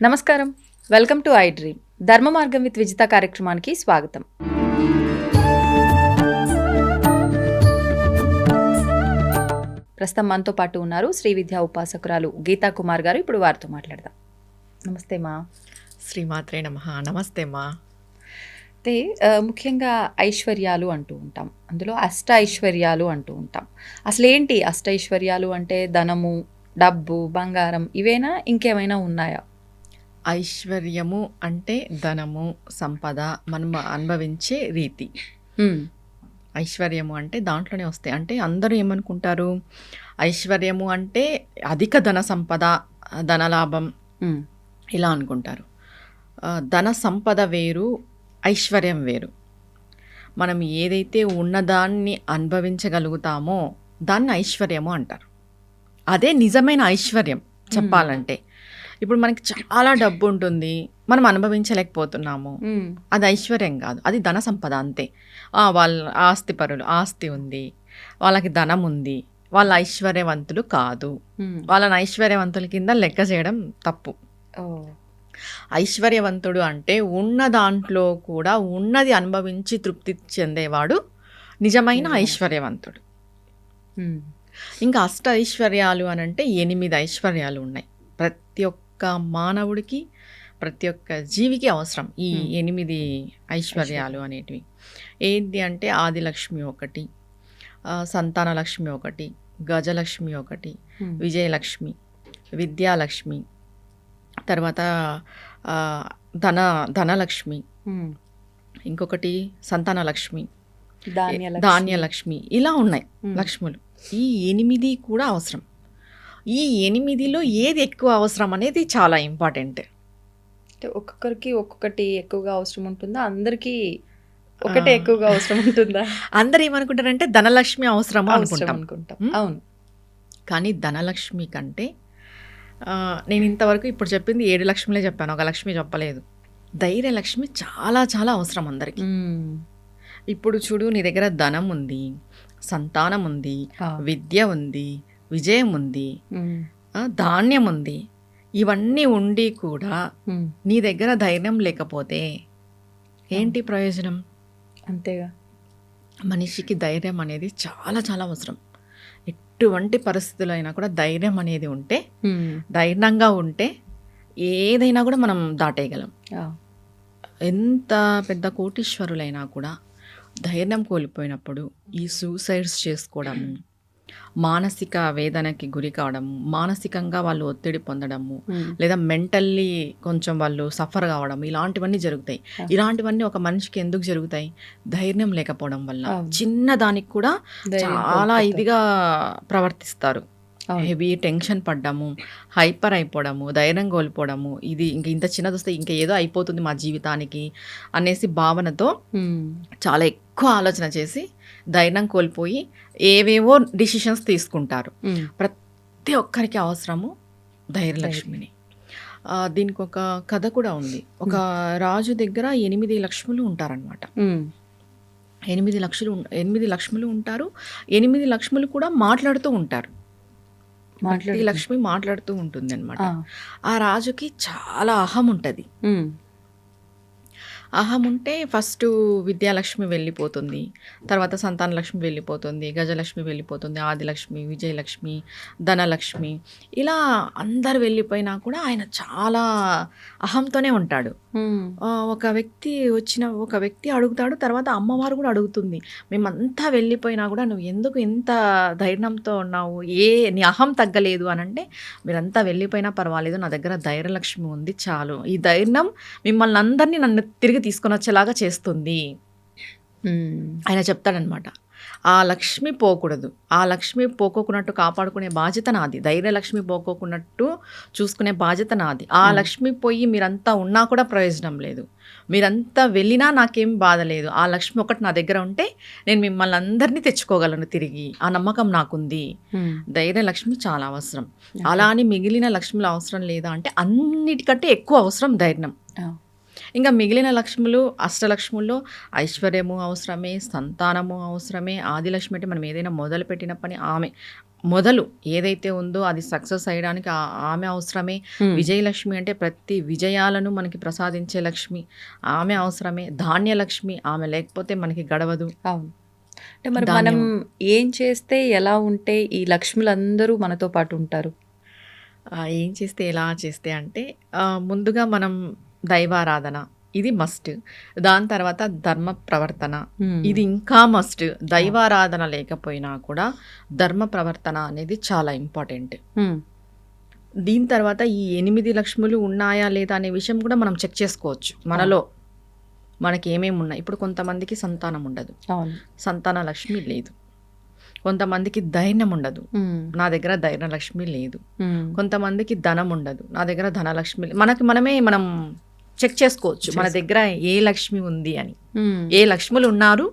నమస్కారం, welcome to I dream. ధర్మ మార్గం విత్ విజిత కార్యక్రమానికి స్వాగతం. ప్రస్తుతం మనతో పాటు ఉన్నారు శ్రీ విద్యా ఉపాసకురాలు గీతా కుమార్ గారు. ఇప్పుడు వారితో మాట్లాడదాం. నమస్తే మా. శ్రీమాత్రే నమః. నమస్తే మా. అయితే ముఖ్యంగా ఐశ్వర్యాలు అంటూ ఉంటాం, అందులో అష్ట ఐశ్వర్యాలు అంటూ ఉంటాం. అసలు ఏంటి అష్ట ఐశ్వర్యాలు అంటే? ధనము, డబ్బు, బంగారం ఇవేనా, ఇంకేమైనా ఉన్నాయా? ఐశ్వర్యము అంటే ధనము, సంపద, మనం అనుభవించే రీతి. ఐశ్వర్యము అంటే దాంట్లోనే వస్తాయి. అంటే అందరూ ఏమనుకుంటారు, ఐశ్వర్యము అంటే అధిక ధన సంపద, ధనలాభం ఇలా అనుకుంటారు. ధన సంపద వేరు, ఐశ్వర్యం వేరు. మనం ఏదైతే ఉన్నదాన్ని అనుభవించగలుగుతామో దాన్ని ఐశ్వర్యము అంటారు. అదే నిజమైన ఐశ్వర్యం చెప్పాలంటే. ఇప్పుడు మనకి చాలా డబ్బు ఉంటుంది, మనం అనుభవించలేకపోతున్నాము, అది ఐశ్వర్యం కాదు, అది ధన సంపద అంతే. వాళ్ళ ఆస్తి పరులు, ఆస్తి ఉంది, వాళ్ళకి ధనం ఉంది, వాళ్ళ ఐశ్వర్యవంతులు కాదు. వాళ్ళని ఐశ్వర్యవంతుల కింద లెక్క చేయడం తప్పు. ఐశ్వర్యవంతుడు అంటే ఉన్న దాంట్లో కూడా ఉన్నది అనుభవించి తృప్తి చెందేవాడు నిజమైన ఐశ్వర్యవంతుడు. ఇంకా అష్ట ఐశ్వర్యాలు అని అంటే 8 ఐశ్వర్యాలు ఉన్నాయి. ప్రతి ఒక్క మానవుడికి, ప్రతి ఒక్క జీవికి అవసరం ఈ 8 ఐశ్వర్యాలు అనేటివి. ఏంటి అంటే ఆదిలక్ష్మి ఒకటి, సంతాన లక్ష్మి ఒకటి, గజలక్ష్మి ఒకటి, విజయలక్ష్మి, విద్యాలక్ష్మి, తర్వాత ధనలక్ష్మి, ఇంకొకటి సంతాన లక్ష్మి, ధాన్యలక్ష్మి, ఇలా ఉన్నాయి లక్ష్ములు. ఈ 8 కూడా అవసరం. ఈ 8లో ఏది ఎక్కువ అవసరం అనేది చాలా ఇంపార్టెంట్. ఒక్కొక్కరికి ఒక్కొక్కటి ఎక్కువగా అవసరం ఉంటుందా? అందరికీ ఒకటే ఎక్కువగా అవసరం ఉంటుందా? అందరు ఏమనుకుంటారంటే ధనలక్ష్మి అవసరమా అనుకుంటాం. అవును. కానీ ధనలక్ష్మి కంటే నేను ఇంతవరకు ఇప్పుడు చెప్పింది 7 లక్ష్మిలే చెప్పాను, ఒక లక్ష్మి చెప్పలేదు. ధైర్యలక్ష్మి చాలా చాలా అవసరం అందరికి. ఇప్పుడు చూడు, నీ దగ్గర ధనం ఉంది, సంతానం ఉంది, విద్య ఉంది, విజయం ఉంది, ధాన్యం ఉంది, ఇవన్నీ ఉండి కూడా నీ దగ్గర ధైర్యం లేకపోతే ఏంటి ప్రయోజనం? అంతేగా. మనిషికి ధైర్యం అనేది చాలా చాలా అవసరం. ఎటువంటి పరిస్థితులైనా కూడా ధైర్యం అనేది ఉంటే, ధైర్యంగా ఉంటే ఏదైనా కూడా మనం దాటేయగలం. ఎంత పెద్ద కోటీశ్వరులైనా కూడా ధైర్యం కోల్పోయినప్పుడు ఈ సూసైడ్స్ చేసుకోవడము, మానసిక వేదనకి గురి కావడము, మానసికంగా వాళ్ళు ఒత్తిడి పొందడము, లేదా మెంటల్లీ కొంచెం వాళ్ళు సఫర్ కావడం, ఇలాంటివన్నీ జరుగుతాయి. ఇలాంటివన్నీ ఒక మనిషికి ఎందుకు జరుగుతాయి? ధైర్యం లేకపోవడం వల్ల. చిన్న దానికి కూడా చాలా ఇదిగా ప్రవర్తిస్తారు. హెవీ టెన్షన్ పడ్డము, హైపర్ అయిపోవడము, ధైర్యం కోల్పోవడము, ఇది ఇంత చిన్నది వస్తే ఇంకా ఏదో అయిపోతుంది మా జీవితానికి అనేసి భావనతో చాలా ఎక్కువ ఆలోచన చేసి ధైర్యం కోల్పోయి ఏవేవో డిసిషన్స్ తీసుకుంటారు. ప్రతి ఒక్కరికి అవసరము ధైర్యలక్ష్మిని. దీనికి ఒక కథ కూడా ఉంది. ఒక రాజు దగ్గర 8 లక్ష్ములు ఉంటారనమాట. 8 లక్ష్ములు ఉంటారు. 8 లక్ష్ములు కూడా మాట్లాడుతూ ఉంటారు. ప్రతి లక్ష్మి మాట్లాడుతూ ఉంటుంది అనమాట. ఆ రాజుకి చాలా అహం ఉంటుంది. అహం ఉంటే ఫస్ట్ విద్యాలక్ష్మి వెళ్ళిపోతుంది, తర్వాత సంతాన లక్ష్మి వెళ్ళిపోతుంది, గజలక్ష్మి వెళ్ళిపోతుంది, ఆదిలక్ష్మి, విజయలక్ష్మి, ధనలక్ష్మి, ఇలా అందరు వెళ్ళిపోయినా కూడా ఆయన చాలా అహంతోనే ఉంటాడు. ఒక వ్యక్తి అడుగుతాడు, తర్వాత అమ్మవారు కూడా అడుగుతుంది, మేమంతా వెళ్ళిపోయినా కూడా నువ్వు ఎందుకు ఎంత ధైర్యంతో ఉన్నావు, నీ అహం తగ్గలేదు అని అంటే, మీరంతా వెళ్ళిపోయినా పర్వాలేదు, నా దగ్గర ధైర్యలక్ష్మి ఉంది చాలు, ఈ ధైర్యం మిమ్మల్ని అందరినీ నన్ను తిరిగి తీసుకొని వచ్చేలాగా చేస్తుంది. ఆయన చెప్తాడనమాట. ఆ లక్ష్మి పోకూడదు, ఆ లక్ష్మి పోకోకున్నట్టు కాపాడుకునే బాధ్యత నాది, ధైర్యలక్ష్మి పోకోకున్నట్టు చూసుకునే బాధ్యత నాది. ఆ లక్ష్మి పోయి మీరంతా ఉన్నా కూడా ప్రయోజనం లేదు, మీరంతా వెళ్ళినా నాకేం బాధ లేదు, ఆ లక్ష్మి ఒకటి నా దగ్గర ఉంటే నేను మిమ్మల్ని అందరినీ తెచ్చుకోగలను తిరిగి, ఆ నమ్మకం నాకుంది. ధైర్యలక్ష్మి చాలా అవసరం. అలా అని మిగిలిన లక్ష్మిలు అవసరం లేదా అంటే, అన్నిటికంటే ఎక్కువ అవసరం ధైర్యం. ఇంకా మిగిలిన లక్ష్ములు అష్టలక్ష్ముల్లో ఐశ్వర్యము అవసరమే, సంతానము అవసరమే. ఆదిలక్ష్మి అంటే మనం ఏదైనా మొదలుపెట్టిన పని ఆమె మొదలు ఏదైతే ఉందో అది సక్సెస్ అయ్యడానికి ఆమె అవసరమే. విజయలక్ష్మి అంటే ప్రతి విజయాలను మనకి ప్రసాదించే లక్ష్మి, ఆమె అవసరమే. ధాన్యలక్ష్మి, ఆమె లేకపోతే మనకి గడవదు. అవును. అంటే మరి మనం ధాన్యం ఏం చేస్తే, ఎలా ఉంటే ఈ లక్ష్ములందరూ మనతో పాటు ఉంటారు? ఏం చేస్తే ఎలా చేస్తే అంటే ముందుగా మనం దైవారాధన ఇది మస్ట్. దాని తర్వాత ధర్మ ప్రవర్తన ఇది ఇంకా మస్ట్. దైవారాధన లేకపోయినా కూడా ధర్మ ప్రవర్తన అనేది చాలా ఇంపార్టెంట్. దీని తర్వాత ఈ 8 లక్ష్ములు ఉన్నాయా లేదా అనే విషయం కూడా మనం చెక్ చేసుకోవచ్చు. మనలో మనకి ఏమేమి ఉన్నాయి. ఇప్పుడు కొంతమందికి సంతానం ఉండదు, అవును. సంతాన లక్ష్మి లేదు. కొంతమందికి ధైర్యం ఉండదు, నా దగ్గర ధైర్యలక్ష్మి లేదు. కొంతమందికి ధనం ఉండదు, నా దగ్గర ధనలక్ష్మి మనమే మనం చెక్ చేసుకోవచ్చు మన దగ్గర ఏ లక్ష్మి ఉంది అని, ఏ లక్ష్ములు ఉన్నారు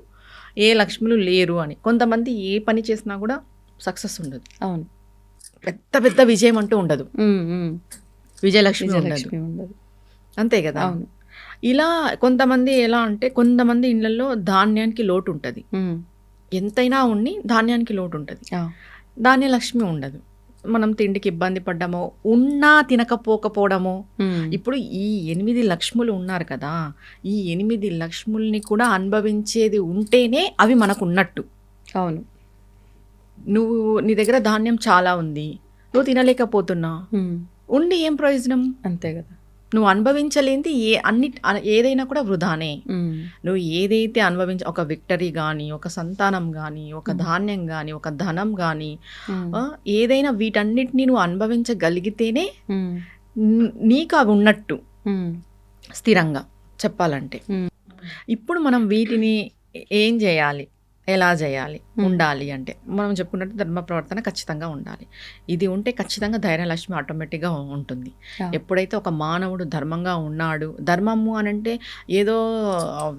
ఏ లక్ష్ములు లేరు అని. కొంతమంది ఏ పని చేసినా కూడా సక్సెస్ ఉండదు, అవును. పెద్ద పెద్ద విజయం అంటూ ఉండదు, విజయలక్ష్మి ఉండదు, అంతే కదా. అవును. ఇలా కొంతమంది ఎలా అంటే కొంతమంది ఇళ్లలో ధాన్యానికి లోటు ఉంటుంది, ఎంతైనా ఉండి ధాన్యానికి లోటు ఉంటుంది, ధాన్యలక్ష్మి ఉండదు. మనం తిండికి ఇబ్బంది పడ్డామో, ఉన్నా తినకపోకపోవడమో. ఇప్పుడు ఈ 8 లక్ష్ములు ఉన్నారు కదా, ఈ 8 లక్ష్ముల్ని కూడా అనుభవించేది ఉంటేనే అవి మనకు ఉన్నట్టు. అవును. నువ్వు నీ దగ్గర ధాన్యం చాలా ఉంది, నువ్వు తినలేకపోతున్నావు, ఉండి ఏం ప్రయోజనం? అంతే కదా. నువ్వు అనుభవించలేంది ఏదైనా కూడా వృధానే. నువ్వు ఏదైతే ఒక విక్టరీ కానీ, ఒక సంతానం కానీ, ఒక ధాన్యం కానీ, ఒక ధనం కానీ, ఏదైనా వీటన్నిటిని నువ్వు అనుభవించగలిగితేనే నీకు అవి ఉన్నట్టు స్థిరంగా చెప్పాలంటే. ఇప్పుడు మనం వీటిని ఏం చేయాలి, ఎలా చేయాలి, ఉండాలి అంటే మనం చెప్పుకున్నట్టు ధర్మ ప్రవర్తన ఖచ్చితంగా ఉండాలి. ఇది ఉంటే ఖచ్చితంగా ధైర్యలక్ష్మి ఆటోమేటిక్గా ఉంటుంది. ఎప్పుడైతే ఒక మానవుడు ధర్మంగా ఉన్నాడు, ధర్మము అని అంటే ఏదో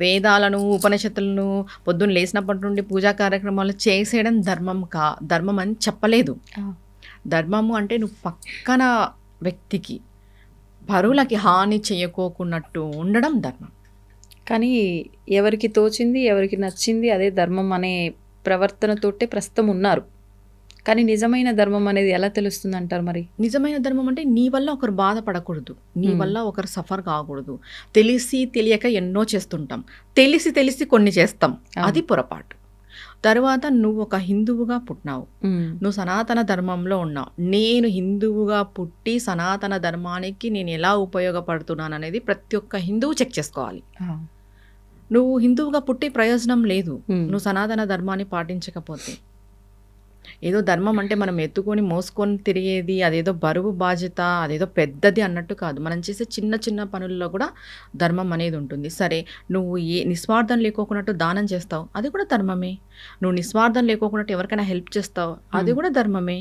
వేదాలను ఉపనిషత్తులను పొద్దున్న లేచినప్పటి నుండి పూజా కార్యక్రమాలు చేసేయడం ధర్మం అని చెప్పలేదు. ధర్మము అంటే నువ్వు పక్కన వ్యక్తికి పరువులకి హాని చేయకోకున్నట్టు ఉండడం ధర్మం. కానీ ఎవరికి తోచింది, ఎవరికి నచ్చింది అదే ధర్మం అనే ప్రవర్తనతోటే ప్రస్తుతం ఉన్నారు. కానీ నిజమైన ధర్మం అనేది ఎలా తెలుస్తుంది అంటారు మరి? నిజమైన ధర్మం అంటే నీ వల్ల ఒకరు బాధపడకూడదు, నీ వల్ల ఒకరు సఫర్ కాకూడదు. తెలిసి తెలియక ఎన్నో చేస్తుంటాం, తెలిసి కొన్ని చేస్తాం, అది పొరపాటు. తర్వాత నువ్వు ఒక హిందువుగా పుట్టినావు, నువ్వు సనాతన ధర్మంలో ఉన్నావు. నేను హిందువుగా పుట్టి సనాతన ధర్మానికి నేను ఎలా ఉపయోగపడుతున్నాను అనేది ప్రతి ఒక్క హిందువు చెక్ చేసుకోవాలి. నువ్వు హిందువుగా పుట్టి ప్రయోజనం లేదు నువ్వు సనాతన ధర్మాన్ని పాటించకపోతే. ఏదో ధర్మం అంటే మనం ఎత్తుకొని మోసుకొని తిరిగేది, అదేదో బరువు బాధ్యత, అదేదో పెద్దది అన్నట్టు కాదు. మనం చేసే చిన్న చిన్న పనుల్లో కూడా ధర్మం అనేది ఉంటుంది. సరే, నువ్వు నిస్వార్థం లేకోకున్నట్టు దానం చేస్తావు, అది కూడా ధర్మమే. నువ్వు నిస్వార్థం లేకోకున్నట్టు ఎవరికైనా హెల్ప్ చేస్తావు, అది కూడా ధర్మమే.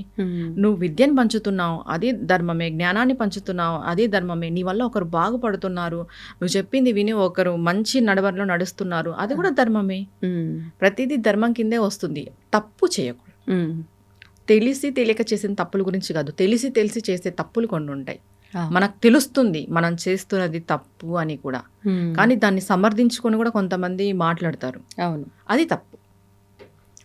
నువ్వు విద్యను పంచుతున్నావు, అది ధర్మమే. జ్ఞానాన్ని పంచుతున్నావు, అది ధర్మమే. నీ వల్ల ఒకరు బాగుపడుతున్నారు, నువ్వు చెప్పింది విని ఒకరు మంచి నడవడిలో నడుస్తున్నారు, అది కూడా ధర్మమే. ప్రతిదీ ధర్మం కిందే వస్తుంది. తప్పు చేయకూడదు. తెలిసి తెలియక చేసిన తప్పుల గురించి కాదు, తెలిసి చేసే తప్పులు కొన్ని ఉంటాయి. మనకు తెలుస్తుంది మనం చేస్తున్నది తప్పు అని కూడా, కానీ దాన్ని సమర్థించుకొని కూడా కొంతమంది మాట్లాడతారు. అవును, అది తప్పు.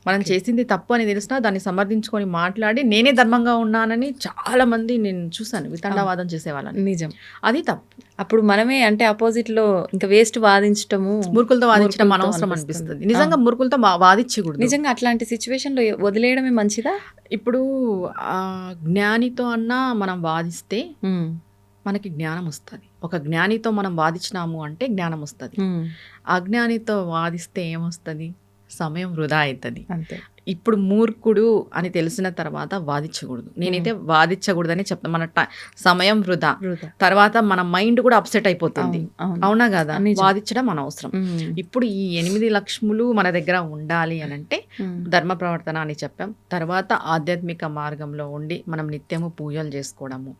మనం చేసింది తప్పు అని తెలిసినా దాన్ని సమర్థించుకొని మాట్లాడి నేనే ధర్మంగా ఉన్నానని చాలా మంది నేను చూసాను, వితండవాదం చేసేవాళ్ళని. నిజం, అది తప్పు. అప్పుడు మనమే అంటే ఆపోజిట్ లో ఇంకా వేస్ట్ వాదించటము, మూర్ఖులతో వాదించడం అనవసరం అనిపిస్తుంది. నిజంగా మూర్ఖులతో వాదించకూడదు. నిజంగా అట్లాంటి సిచ్యువేషన్ లో వదిలేయడమే మంచిదా? ఇప్పుడు జ్ఞానితో అన్నా మనం వాదిస్తే మనకి జ్ఞానం వస్తుంది. ఒక జ్ఞానితో మనం వాదించినాము అంటే జ్ఞానం వస్తుంది. అజ్ఞానితో వాదిస్తే ఏమొస్తుంది? సమయం వృధా అవుతుంది. అంతే. ఇప్పుడు మూర్ఖుడు అని తెలిసిన తర్వాత వాదించకూడదు. నేనైతే వాదించకూడదని చెప్తాను. మన సమయం వృధా, తర్వాత మన మైండ్ కూడా అప్సెట్ అయిపోతుంది. అవునా కదా? వాదించడం అనవసరం. ఇప్పుడు ఈ 8 లక్ష్ములు మన దగ్గర ఉండాలి అని అంటే ధర్మ ప్రవర్తన అని చెప్పాం. తర్వాత ఆధ్యాత్మిక మార్గంలో ఉండి మనం నిత్యము పూజలు చేసుకోవడము,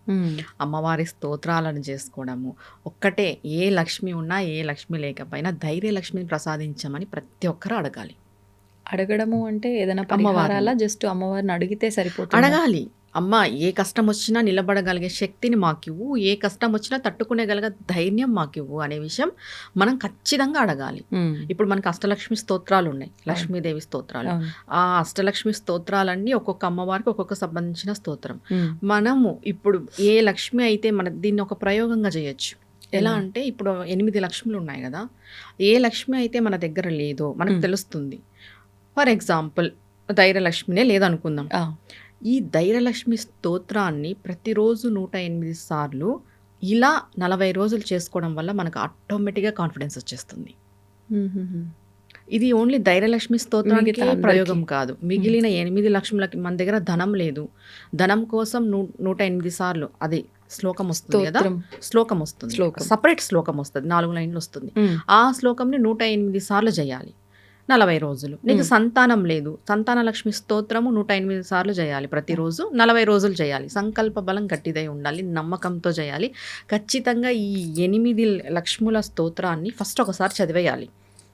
అమ్మవారి స్తోత్రాలను చేసుకోవడము. ఒక్కటే, ఏ లక్ష్మి ఉన్నా ఏ లక్ష్మి లేకపోయినా ధైర్య లక్ష్మిని ప్రసాదించమని ప్రతి ఒక్కరు అడగాలి. అడగడము అంటే ఏదైనా పరిహారాల జస్ట్ అమ్మవారిని అడిగితే సరిపోతుంది? అడగాలి. అమ్మ ఏ కష్టం వచ్చినా నిలబడగలిగే శక్తిని మాకివ్వు, ఏ కష్టం వచ్చినా తట్టుకునేగలిగే ధైర్యం మాకివ్వు అనే విషయం మనం ఖచ్చితంగా అడగాలి. ఇప్పుడు మనకు అష్టలక్ష్మి స్తోత్రాలు ఉన్నాయి, లక్ష్మీదేవి స్తోత్రాలు. ఆ అష్టలక్ష్మి స్తోత్రాలన్నీ ఒక్కొక్క అమ్మవారికి ఒక్కొక్క సంబంధించిన స్తోత్రం. మనము ఇప్పుడు ఏ లక్ష్మి అయితే మన దీన్ని ఒక ప్రయోగంగా చేయొచ్చు. ఎలా అంటే ఇప్పుడు 8 లక్ష్ములు ఉన్నాయి కదా, ఏ లక్ష్మి అయితే మన దగ్గర లేదో మనకు తెలుస్తుంది. ఫర్ ఎగ్జాంపుల్ ధైర్యలక్ష్మినే లేదనుకుందాం. ఈ ధైర్యలక్ష్మి స్తోత్రాన్ని ప్రతిరోజు 108 సార్లు ఇలా 40 రోజులు చేసుకోవడం వల్ల మనకు ఆటోమేటిక్గా కాన్ఫిడెన్స్ వచ్చేస్తుంది. ఇది ఓన్లీ ధైర్యలక్ష్మి స్తోత్రానికి ప్రయోగం కాదు. మిగిలిన 8 లక్ష్ములకి మన దగ్గర ధనం లేదు, ధనం కోసం 108 సార్లు అది శ్లోకం వస్తుంది కదా, శ్లోకం వస్తుంది, సపరేట్ శ్లోకం వస్తుంది, 4 లైన్లు వస్తుంది. ఆ శ్లోకంని 108 సార్లు చేయాలి 40 రోజులు. నీకు సంతానం లేదు, సంతాన లక్ష్మి స్తోత్రము 108 సార్లు చేయాలి ప్రతిరోజు, 40 రోజులు చేయాలి. సంకల్ప బలం గట్టిదై ఉండాలి, నమ్మకంతో చేయాలి. ఖచ్చితంగా ఈ 8 లక్ష్ముల స్తోత్రాన్ని ఫస్ట్ ఒకసారి చదివేయాలి,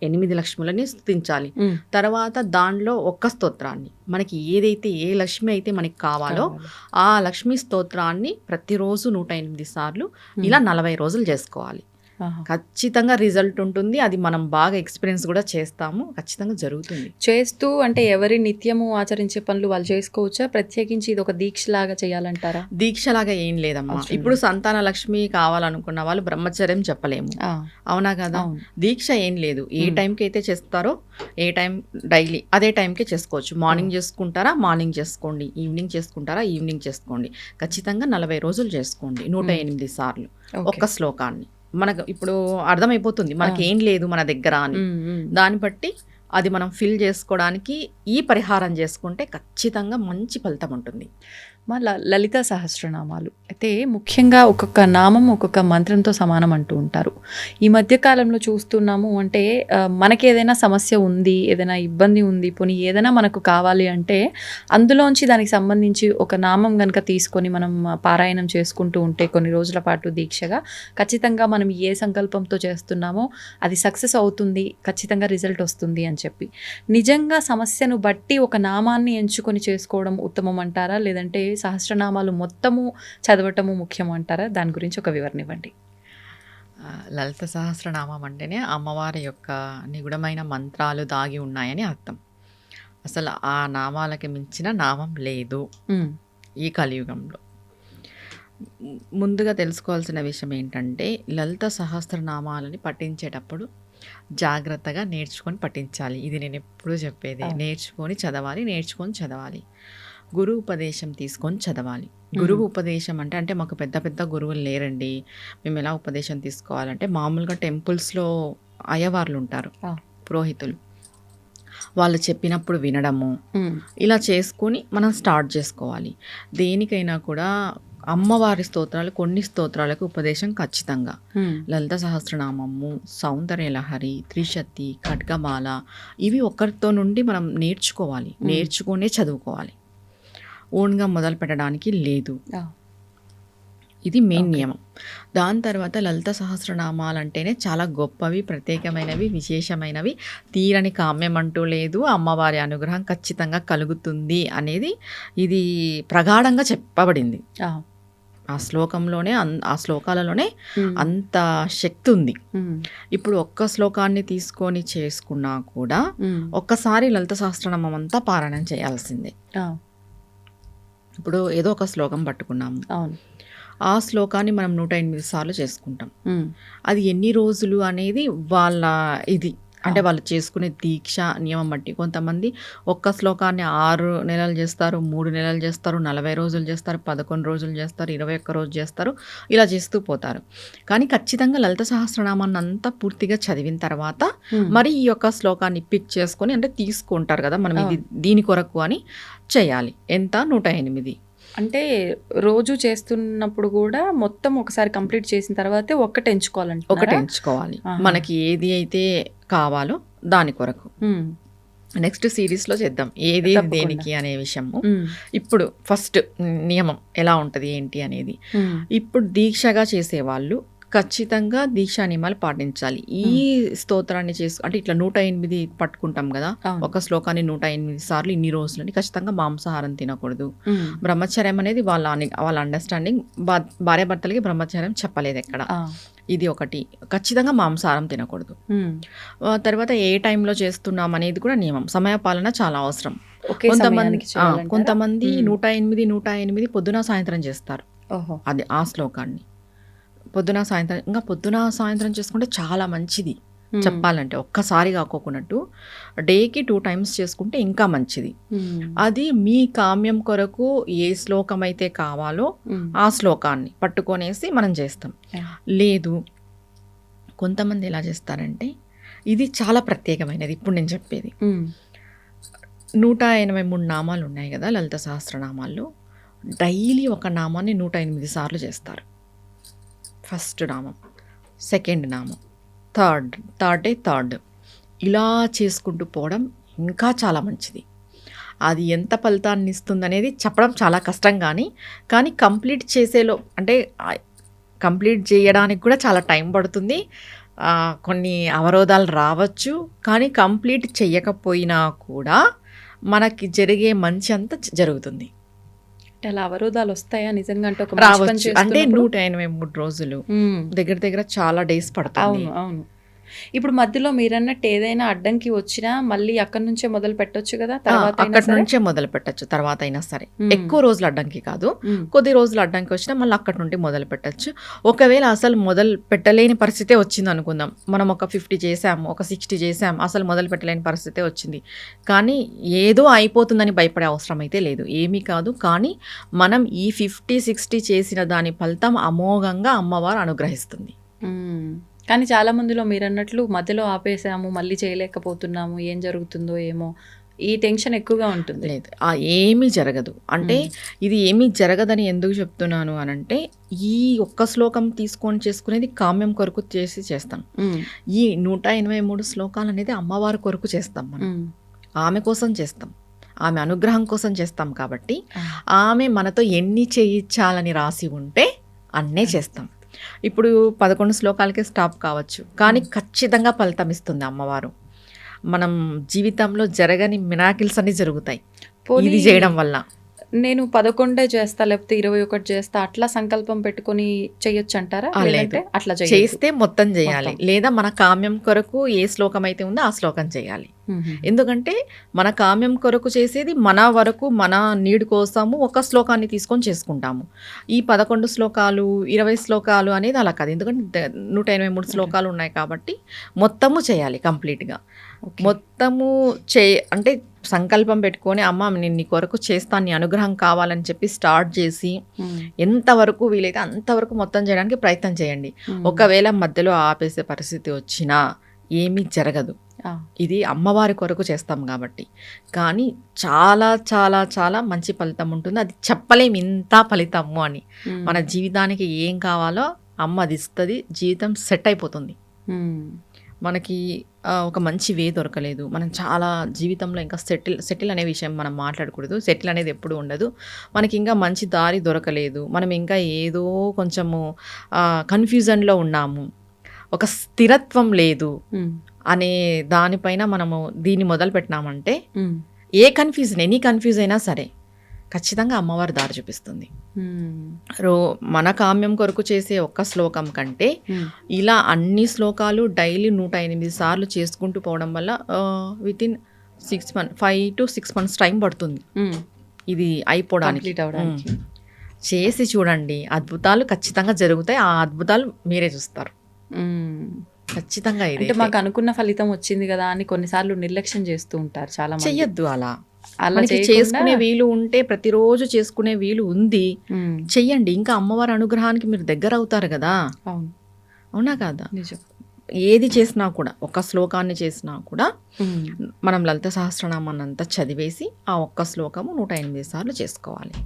8 లక్ష్ములని స్తుతించాలి. తర్వాత దానిలో ఒక్క స్తోత్రాన్ని, మనకి ఏదైతే ఏ లక్ష్మి అయితే మనకి కావాలో ఆ లక్ష్మి స్తోత్రాన్ని ప్రతిరోజు 108 సార్లు ఇలా 40 రోజులు చేసుకోవాలి. ఖచ్చితంగా రిజల్ట్ ఉంటుంది. అది మనం బాగా ఎక్స్పీరియన్స్ కూడా చేస్తాము, ఖచ్చితంగా జరుగుతుంది. చేస్తూ అంటే ఎవరి నిత్యము ఆచరించే పనులు వాళ్ళు చేసుకోవచ్చా? ప్రత్యేకించి ఇది ఒక దీక్షలాగా చేయాలంటారా? దీక్షలాగా ఏం లేదమ్మా. ఇప్పుడు సంతాన లక్ష్మి కావాలనుకున్న వాళ్ళు బ్రహ్మచర్యం చెప్పలేము, అవునా కదా. దీక్ష ఏం లేదు, ఏ టైంకి అయితే చేస్తారో ఏ టైం డైలీ అదే టైంకి చేసుకోవచ్చు. మార్నింగ్ చేసుకుంటారా మార్నింగ్ చేసుకోండి, ఈవినింగ్ చేసుకుంటారా ఈవినింగ్ చేసుకోండి. ఖచ్చితంగా 40 రోజులు చేసుకోండి 108 సార్లు ఒక్క శ్లోకాన్ని. మనకు ఇప్పుడు అర్థమైపోతుంది మనకి ఏం లేదు మన దగ్గర అని. దాన్ని బట్టి అది మనం ఫిల్ చేసుకోవడానికి ఈ పరిహారం చేసుకుంటే ఖచ్చితంగా మంచి ఫలితం ఉంటుంది. మా లలిత సహస్రనామాలు అయితే ముఖ్యంగా ఒక్కొక్క నామం ఒక్కొక్క మంత్రంతో సమానం అంటూ ఉంటారు. ఈ మధ్యకాలంలో చూస్తున్నాము అంటే మనకి ఏదైనా సమస్య ఉంది, ఏదైనా ఇబ్బంది ఉంది, పోనీ ఏదైనా మనకు కావాలి అంటే అందులోంచి దానికి సంబంధించి ఒక నామం కనుక తీసుకొని మనం పారాయణం చేసుకుంటూ ఉంటే కొన్ని రోజుల పాటు దీక్షగా ఖచ్చితంగా మనం ఏ సంకల్పంతో చేస్తున్నామో అది సక్సెస్ అవుతుంది, ఖచ్చితంగా రిజల్ట్ వస్తుంది అని చెప్పి. నిజంగా సమస్యను బట్టి ఒక నామాన్ని ఎంచుకొని చేసుకోవడం ఉత్తమం అంటారా, లేదంటే సహస్రనామాలు మొత్తము చదవటము ముఖ్యం అంటారా? దాని గురించి ఒక వివరణ ఇవ్వండి. లలిత సహస్రనామం అంటేనే అమ్మవారి యొక్క నిగూఢమైన మంత్రాలు దాగి ఉన్నాయని అర్థం. అసలు ఆ నామాలకి మించిన నామం లేదు ఈ కలియుగంలో. ముందుగా తెలుసుకోవాల్సిన విషయం ఏంటంటే లలిత సహస్రనామాలని పఠించేటప్పుడు జాగ్రత్తగా నేర్చుకొని పఠించాలి. ఇది నేను ఎప్పుడూ చెప్పేది. నేర్చుకొని చదవాలి. గురువు ఉపదేశం తీసుకొని చదవాలి. గురువు ఉపదేశం అంటే మాకు పెద్ద పెద్ద గురువులు లేరండి, మేము ఎలా ఉపదేశం తీసుకోవాలంటే మామూలుగా టెంపుల్స్లో అయ్యవార్లు ఉంటారు, పురోహితులు, వాళ్ళు చెప్పినప్పుడు వినడము ఇలా చేసుకొని మనం స్టార్ట్ చేసుకోవాలి. దేనికైనా కూడా అమ్మవారి స్తోత్రాలు, కొన్ని స్తోత్రాలకు ఉపదేశం ఖచ్చితంగా. లలిత సహస్రనామము, సౌందర్యలహరి, త్రిశతి, ఖడ్గమాల ఇవి ఒకరితో నుండి మనం నేర్చుకోవాలి, నేర్చుకునే చదువుకోవాలి. ఓన్గా మొదలు పెట్టడానికి లేదు, ఇది మెయిన్ నియమం. దాని తర్వాత లలిత సహస్రనామాలు అంటేనే చాలా గొప్పవి, ప్రత్యేకమైనవి, విశేషమైనవి. తీరని కామ్యం అంటూ లేదు, అమ్మవారి అనుగ్రహం ఖచ్చితంగా కలుగుతుంది అనేది ఇది ప్రగాఢంగా చెప్పబడింది. ఆ శ్లోకంలోనే ఆ శ్లోకాలలోనే అంత శక్తి ఉంది. ఇప్పుడు ఒక్క శ్లోకాన్ని తీసుకొని చేసుకున్నా కూడా ఒక్కసారి లలిత సహస్రనామం అంతా పారాయణం చేయాల్సిందే. ఇప్పుడు ఏదో ఒక శ్లోకం పట్టుకున్నాము, ఆ శ్లోకాన్ని మనం 108 సార్లు చేసుకుంటాం. అది ఎన్ని రోజులు అనేది వాళ్ళ ఇది అంటే వాళ్ళు చేసుకునే దీక్ష నియమం బట్టి. కొంతమంది ఒక్క శ్లోకాన్ని 6 నెలలు చేస్తారు, 3 నెలలు చేస్తారు, 40 రోజులు చేస్తారు, 11 రోజులు చేస్తారు, 21 రోజు చేస్తారు, ఇలా చేస్తూ పోతారు. కానీ ఖచ్చితంగా లలిత సహస్రనామాన్ని అంతా పూర్తిగా చదివిన తర్వాత మరి ఈ యొక్క శ్లోకాన్ని పిక్ చేసుకొని అంటే తీసుకుంటారు కదా మనం ఇది దీని కొరకు అని చేయాలి. ఎంత 108. అంటే రోజు చేస్తున్నప్పుడు కూడా మొత్తం ఒకసారి కంప్లీట్ చేసిన తర్వాతే ఒకటి ఎంచుకోవాలి. మనకి ఏది అయితే కావాలో దాని కొరకు. నెక్స్ట్ సిరీస్లో చేద్దాం ఏది దేనికి అనే విషయము. ఇప్పుడు ఫస్ట్ నియమం ఎలా ఉంటుంది ఏంటి అనేది. ఇప్పుడు దీక్షగా చేసేవాళ్ళు ఖచ్చితంగా దీక్షా నియమాలు పాటించాలి. ఈ స్తోత్రాన్ని అంటే ఇట్లా 108 పట్టుకుంటాం కదా, అవును. ఒక శ్లోకాన్ని 108 సార్లు ఇన్ని రోజులని ఖచ్చితంగా మాంసాహారం తినకూడదు. హ్మ్. బ్రహ్మచర్యం అనేది వాళ్ళ అండర్స్టాండింగ్. భార్యాభర్తలకి బ్రహ్మచర్యం చెప్పలేదు ఎక్కడ. ఆ! ఇది ఒకటి. ఖచ్చితంగా మాంసాహారం తినకూడదు. హ్మ్. తర్వాత ఏ టైంలో చేస్తున్నాం అనేది కూడా నియమం. సమయపాలన చాలా అవసరం. ఒకే సమయానికి చేయాలంటారా? కొంతమంది 108 పొద్దున సాయంత్రం చేస్తారు. ఓహో! అది ఆ శ్లోకాన్ని పొద్దున సాయంత్రం, ఇంకా పొద్దున సాయంత్రం చేసుకుంటే చాలా మంచిది. చెప్పాలంటే ఒక్కసారి కాకోకున్నట్టు డేకి 2 టైమ్స్ చేసుకుంటే ఇంకా మంచిది. అది మీ కామ్యం కొరకు ఏ శ్లోకం అయితే కావాలో ఆ శ్లోకాన్ని పట్టుకొనేసి మనం చేస్తాం. లేదు, కొంతమంది ఎలా చేస్తారంటే, ఇది చాలా ప్రత్యేకమైనది ఇప్పుడు నేను చెప్పేది. 183 నామాలు ఉన్నాయి కదా లలిత సహస్రనామాల్లో. డైలీ ఒక నామాన్ని 108 సార్లు చేస్తారు. ఫస్ట్ నామం, సెకండ్ నామం, థర్డ్ ఇలా చేసుకుంటూ పోవడం ఇంకా చాలా మంచిది. అది ఎంత ఫలితాన్ని ఇస్తుందనేది చెప్పడం చాలా కష్టం. కానీ కంప్లీట్ చేసేలో అంటే కంప్లీట్ చేయడానికి కూడా చాలా టైం పడుతుంది. కొన్ని అవరోధాలు రావచ్చు. కానీ కంప్లీట్ చేయకపోయినా కూడా మనకి జరిగే మంచి అంతా జరుగుతుంది. అలా అవరోధాలు వస్తాయా నిజంగా? అంటే ఒక రావచ్చు. అంటే 183 రోజులు దగ్గర చాలా డేస్ పడుతుంది. అవును. ఇప్పుడు మధ్యలో మీరన్నట్టు ఏదైనా అడ్డంకి వచ్చినా మళ్ళీ అక్కడి నుంచే మొదలు పెట్టొచ్చు కదా? అక్కడి నుంచే మొదలు పెట్టచ్చు. తర్వాత అయినా సరే, ఎక్కువ రోజులు అడ్డంకి కాదు, కొద్ది రోజులు అడ్డంకి వచ్చినా మళ్ళీ అక్కడి నుండి మొదలు పెట్టచ్చు. ఒకవేళ అసలు మొదలు పెట్టలేని పరిస్థితే వచ్చింది అనుకుందాం, మనం ఒక 50 చేసాము, ఒక 60 చేసాము, అసలు మొదలు పెట్టలేని పరిస్థితే వచ్చింది. కానీ ఏదో అయిపోతుందని భయపడే అవసరం అయితే లేదు, ఏమీ కాదు. కానీ మనం ఈ 50-60 చేసిన దాని ఫలితం అమోఘంగా అమ్మవారు అనుగ్రహిస్తుంది. కానీ చాలా మందిలో మీరన్నట్లు మధ్యలో ఆపేసాము, మళ్ళీ చేయలేకపోతున్నాము, ఏం జరుగుతుందో ఏమో, ఈ టెన్షన్ ఎక్కువగా ఉంటుంది. లేదు, ఏమీ జరగదు. అంటే ఇది ఏమీ జరగదని ఎందుకు చెప్తున్నాను అనంటే, ఈ ఒక్క శ్లోకం తీసుకొని చేసుకునేది కామ్యం కొరకు చేస్తాం. ఈ 183 శ్లోకాలు అనేది అమ్మవారి కొరకు చేస్తాం. మనం ఆమె కోసం చేస్తాం, ఆమె అనుగ్రహం కోసం చేస్తాం. కాబట్టి ఆమె మనతో ఎన్ని చేయించాలని రాసి ఉంటే అన్నే చేస్తాం. ఇప్పుడు 11 శ్లోకాలకే స్టాప్ కావచ్చు, కానీ ఖచ్చితంగా ఫలితం ఇస్తుంది అమ్మవారు. మనం జీవితంలో జరగని మిరాకిల్స్ అన్ని జరుగుతాయి ఇది చేయడం వల్ల. నేను 11 చేస్తా లేకపోతే 21 చేస్తా అట్లా సంకల్పం పెట్టుకొని చేయొచ్చు అంటారా? లేదు, అట్లా చేస్తే మొత్తం చేయాలి. లేదా మన కామ్యం కొరకు ఏ శ్లోకం అయితే ఉందో ఆ శ్లోకం చేయాలి. ఎందుకంటే మన కామ్యం కొరకు చేసేది మన వరకు, మన నీడ్ కోసము ఒక శ్లోకాన్ని తీసుకొని చేసుకుంటాము. ఈ 11 శ్లోకాలు 20 శ్లోకాలు అనేది అలా కాదు. ఎందుకంటే 183 శ్లోకాలు ఉన్నాయి కాబట్టి మొత్తము చేయాలి కంప్లీట్గా. మొత్తము అంటే సంకల్పం పెట్టుకొని, అమ్మ నేను నీ కొరకు చేస్తాను, నీ అనుగ్రహం కావాలని చెప్పి స్టార్ట్ చేసి ఎంతవరకు వీలైతే అంతవరకు మొత్తం చేయడానికి ప్రయత్నం చేయండి. ఒకవేళ మధ్యలో ఆపేసే పరిస్థితి వచ్చినా ఏమీ జరగదు. ఇది అమ్మవారి కొరకు చేస్తాం కాబట్టి. కానీ చాలా చాలా చాలా మంచి ఫలితం ఉంటుంది. అది చెప్పలేము ఇంత ఫలితము అని. మన జీవితానికి ఏం కావాలో అమ్మ అది ఇస్తుంది, జీవితం సెట్ అయిపోతుంది. మనకి ఒక మంచి వే దొరకలేదు, మనం చాలా జీవితంలో ఇంకా సెటిల్ అనే విషయం మనం మాట్లాడకూడదు. సెటిల్ అనేది ఎప్పుడు ఉండదు. మనకి ఇంకా మంచి దారి దొరకలేదు, మనం ఇంకా ఏదో కొంచెము కన్ఫ్యూజన్లో ఉన్నాము, ఒక స్థిరత్వం లేదు అనే దానిపైన మనము దీన్ని మొదలు పెట్టినామంటే, ఎనీ కన్ఫ్యూజ్ అయినా సరే ఖచ్చితంగా అమ్మవారి దారి చూపిస్తుంది. మన కామ్యం కొరకు చేసే ఒక్క శ్లోకం కంటే ఇలా అన్ని శ్లోకాలు డైలీ 108 సార్లు చేసుకుంటూ పోవడం వల్ల వితిన్ 5 to 6 months టైం పడుతుంది ఇది అయిపోవడానికి. చేసి చూడండి, అద్భుతాలు ఖచ్చితంగా జరుగుతాయి. ఆ అద్భుతాలు మీరే చూస్తారు ఖచ్చితంగా. అంటే మాకు అనుకున్న ఫలితం వచ్చింది కదా అని కొన్నిసార్లు నిర్లక్ష్యం చేస్తూ ఉంటారు చాలా మంది. చెయ్యొద్దు అలా. మనకి చేసుకునే వీలు ఉంటే, ప్రతిరోజు చేసుకునే వీలు ఉంది, చెయ్యండి. ఇంకా అమ్మవారి అనుగ్రహానికి మీరు దగ్గర అవుతారు కదా. అవునా కాదా? ఏది చేసినా కూడా, ఒక శ్లోకాన్ని చేసినా కూడా మనం లలిత సహస్రనామాన్ని అంతా చదివేసి ఆ ఒక్క శ్లోకము 108 సార్లు చేసుకోవాలి.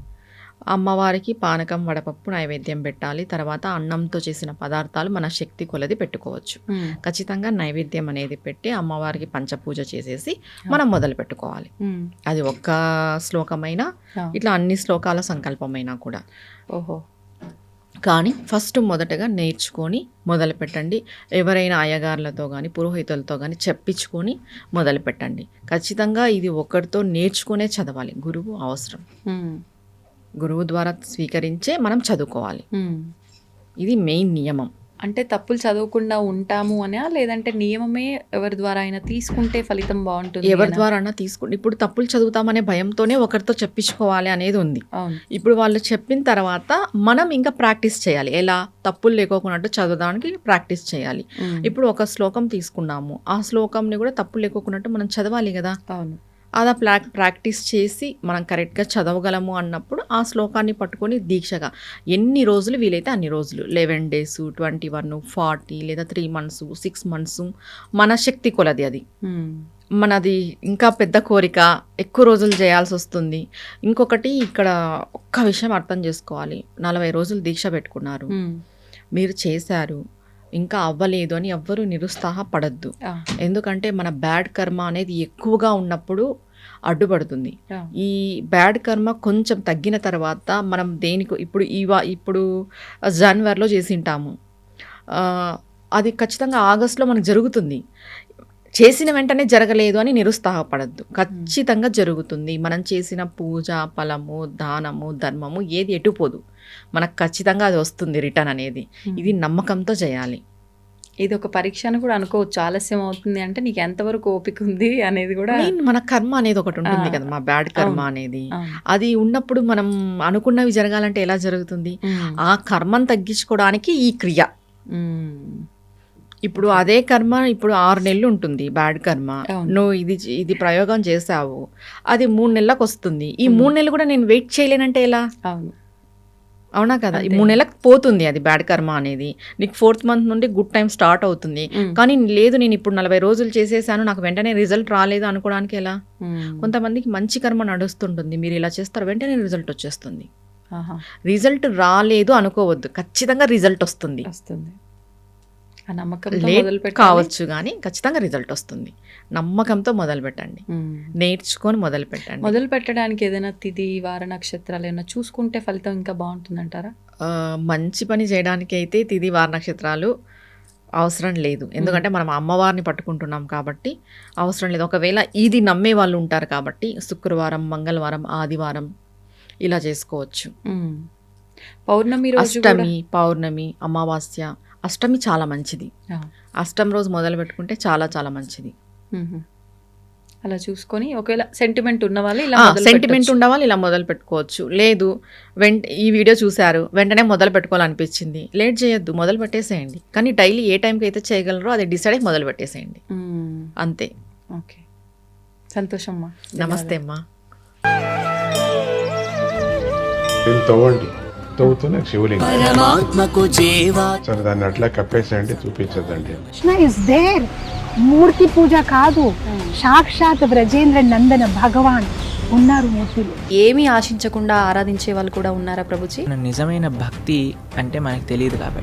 అమ్మవారికి పానకం, వడపప్పు నైవేద్యం పెట్టాలి. తర్వాత అన్నంతో చేసిన పదార్థాలు మన శక్తి కొలది పెట్టుకోవచ్చు. ఖచ్చితంగా నైవేద్యం అనేది పెట్టి అమ్మవారికి పంచపూజ చేసేసి మనం మొదలు పెట్టుకోవాలి. అది ఒక్క శ్లోకమైనా, ఇట్లా అన్ని శ్లోకాల సంకల్పమైనా కూడా. కానీ ఫస్ట్ మొదటగా నేర్చుకొని మొదలుపెట్టండి. ఎవరైనా అయ్యగారులతో కానీ పురోహితులతో కానీ చెప్పించుకొని మొదలుపెట్టండి. ఖచ్చితంగా ఇది ఒకరితో నేర్చుకునే చదవాలి. గురువు అవసరం. గురువు ద్వారా స్వీకరించే మనం చదువుకోవాలి. ఇది మెయిన్ నియమం. అంటే తప్పులు చదవకుండా ఉంటాము అనా, లేదంటే నియమమే ఎవరి ద్వారా అయినా తీసుకుంటే ఫలితం బాగుంటుంది? ఎవరి ద్వారా అయినా తీసుకుంటే, ఇప్పుడు తప్పులు చదువుతామనే భయంతోనే ఒకరితో చెప్పించుకోవాలి అనేది ఉంది. అవును. ఇప్పుడు వాళ్ళు చెప్పిన తర్వాత మనం ఇంకా ప్రాక్టీస్ చేయాలి. ఎలా తప్పులు లేకోకున్నట్టు చదవడానికి ప్రాక్టీస్ చేయాలి. ఇప్పుడు ఒక శ్లోకం తీసుకున్నాము, ఆ శ్లోకంని కూడా తప్పులు లేకోకున్నట్టు మనం చదవాలి కదా. అవును. అలా ప్రాక్టీస్ చేసి మనం కరెక్ట్గా చదవగలము అన్నప్పుడు ఆ శ్లోకాన్ని పట్టుకొని దీక్షగా ఎన్ని రోజులు వీలైతే అన్ని రోజులు, 11 days, 21, 40 లేదా 3 months, 6 months, మన శక్తి కొలది. అది మనది ఇంకా పెద్ద కోరిక, ఎక్కువ రోజులు చేయాల్సి వస్తుంది. ఇంకొకటి ఇక్కడ ఒక్క విషయం అర్థం చేసుకోవాలి. 40 రోజులు దీక్ష పెట్టుకున్నారు, మీరు చేశారు, ఇంకా అవ్వలేదు అని ఎవ్వరూ నిరుత్సాహపడద్దు. ఎందుకంటే మన బ్యాడ్ కర్మ అనేది ఎక్కువగా ఉన్నప్పుడు అడ్డుపడుతుంది. ఈ బ్యాడ్ కర్మ కొంచెం తగ్గిన తర్వాత మనం దేనికి ఇప్పుడు జనవరిలో చేసింటాము, అది ఖచ్చితంగా ఆగస్టులో మనకు జరుగుతుంది. చేసిన వెంటనే జరగలేదు అని నిరుత్సాహపడద్దు. ఖచ్చితంగా జరుగుతుంది. మనం చేసిన పూజ, ఫలము, దానము, ధర్మము ఏది ఎటుపోదు. మనకు ఖచ్చితంగా అది వస్తుంది రిటర్న్ అనేది. ఇది నమ్మకంతో చేయాలి. ఇది ఒక పరీక్ష అని కూడా అనుకోవచ్చు. ఆలస్యం అవుతుంది అంటే నీకు ఎంతవరకు ఓపిక ఉంది అనేది కూడా. మన కర్మ అనేది ఒకటి ఉంటుంది కదా, మా బ్యాడ్ కర్మ అనేది. అది ఉన్నప్పుడు మనం అనుకున్నవి జరగాలంటే ఎలా జరుగుతుంది? ఆ కర్మను తగ్గించుకోవడానికి ఈ క్రియ. ఇప్పుడు అదే కర్మ ఇప్పుడు 6 నెలలు ఉంటుంది బ్యాడ్ కర్మ. నువ్వు ఇది ప్రయోగం చేసావు, అది 3 నెలలకు వస్తుంది. ఈ 3 నెలలు కూడా నేను వెయిట్ చేయలేనంటే ఎలా? అవునా కదా. ఈ 3 నెలలకు పోతుంది అది బ్యాడ్ కర్మ అనేది. నీకు 4th month నుండి గుడ్ టైం స్టార్ట్ అవుతుంది. కానీ లేదు, నేను ఇప్పుడు 40 రోజులు చేసేసాను, నాకు వెంటనే రిజల్ట్ రాలేదు అనుకోవడానికి ఎలా? కొంతమందికి మంచి కర్మ నడుస్తుంటుంది, మీరు ఇలా చేస్తారు, వెంటనే రిజల్ట్ వచ్చేస్తుంది. రిజల్ట్ రాలేదు అనుకోవద్దు, ఖచ్చితంగా రిజల్ట్ వస్తుంది. కావచ్చు కానీ ఖచ్చితంగా రిజల్ట్ వస్తుంది. నమ్మకంతో మొదలు పెట్టండి, నేర్చుకొని మొదలు పెట్టండి. మొదలు పెట్టడానికి ఏదైనా తిథి, వార, నక్షత్రాలు ఏమైనా చూసుకుంటే ఫలితం ఇంకా బాగుంటుందంటారా? మంచి పని చేయడానికి అయితే తిథి, వార, నక్షత్రాలు అవసరం లేదు. ఎందుకంటే మనం అమ్మవారిని పట్టుకుంటున్నాం కాబట్టి అవసరం లేదు. ఒకవేళ ఇది నమ్మే వాళ్ళు ఉంటారు కాబట్టి శుక్రవారం, మంగళవారం, ఆదివారం ఇలా చేసుకోవచ్చు. పౌర్ణమి రోజు, అష్టమి, పౌర్ణమి, అమావాస్య, అష్టమి చాలా మంచిది. అష్టమి రోజు మొదలు పెట్టుకుంటే చాలా చాలా మంచిది. అలా చూసుకొని ఒకవేళ సెంటిమెంట్ ఉన్న వాళ్ళు ఇలా మొదలు పెట్టుకోవచ్చు. లేదు ఈ వీడియో చూశారు, వెంటనే మొదలు పెట్టుకోవాలనిపించింది, లేట్ చేయొద్దు, మొదలు పెట్టేసేయండి. కానీ డైలీ ఏ టైంకి అయితే చేయగలరో అది డిసైడ్ అయ్యి మొదలు పెట్టేసేయండి, అంతే. ఓకే, సంతోషం అమ్మా. నమస్తే అమ్మా. తవ్వుతున్న శివలింగం, సరే దాన్ని అట్లా కప్పేసేయండి, చూపించదండి. Krishna is there. మూర్తి పూజ కాదు, సాక్షాత్ బ్రజేంద్ర నందన భగవాన్ ఉన్నారు మూర్తిలో. ఏమీ ఆశించకుండా ఆరాధించే వాళ్ళు కూడా ఉన్నారా ప్రభుజీ? నిజమైన భక్తి అంటే మనకు తెలియదు కాబట్టి